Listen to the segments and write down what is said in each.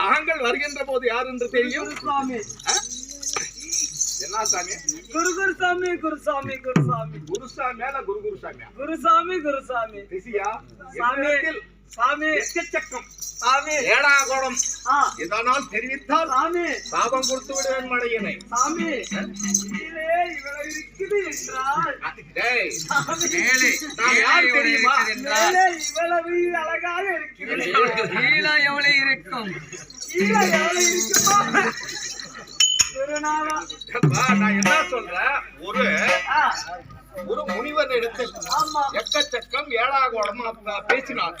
தாங்கள் வருகின்ற போது யார் என்று தெரியும்? என்ன சாமி? குருசாமி குருசாமி குருசாமி குருசாமி மேல குருசாமியா? குருசாமி குருசாமி திசியா சாமி சாமி எச்சச்சக்கம் சாமி ஏடாகோடம் இதனால் தெரிவித்தால் சாமி சாபம் கொடுத்து விடுவேன் மடையனை. சாமி கீழே இவ்வளவு இருக்குது என்றால் டேய் மேலே நான் யார் தெரியுமா? மேலே இவ்வளவு அழகாக இருக்கிறது. கீழே எவ்வளவு இருக்கும்? கீழே எவ்வளவு இருக்குமா? குருநாதா நான் என்ன சொல்றேன், ஒரு முனிவர் எடுத்து ஆமா எக்கச்சக்கம் ஏடாகோடம் பேசினார்.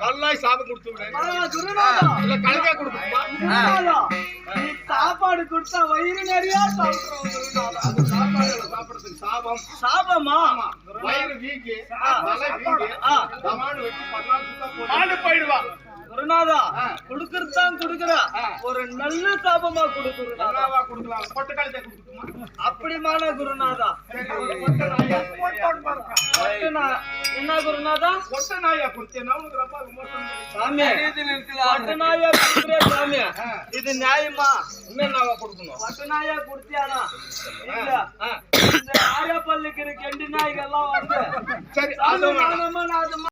கல்லாய் சாபம் கொடுத்து விடு. குருநாதா இல்ல கலக்கா கொடுக்குமா? குருநாதா நீ சாப்பாடு கொடுத்தா வயிறு நிறைய சாப்பிடுறோம் குருநாதா. அது சாப்பாடு சாப்பிடுறதுக்கு சாபம். சாபமா? வயிறு வீங்கி தலை வீங்கி தமானு வெட்டி 14 சுத்தா போடு போயிடுவா. குருநாதா குடுக்கறதான் குடுக்கற ஒரு நல்ல சாபமா குடுக்குறா. நல்லாவா கொடுக்கலாம்? பொட்ட காலத்தை கொடுக்குமா? அப்படிமான குருநாதா என்ன குருநாதா? பொட்ட நாயா கொடுத்தேன்னா உனக்கு ரொம்ப விமோசனம். சாமி பட்டநாயா குடுக்குறே சாமி, இது நியாயமா? என்னவா கொடுக்கணும்? பட்டநாயா குடுத்தியானா? இல்ல இந்த ஆயா பல்லுக்கு கெண்டி நாய்கள் எல்லாம் வந்து சரி அது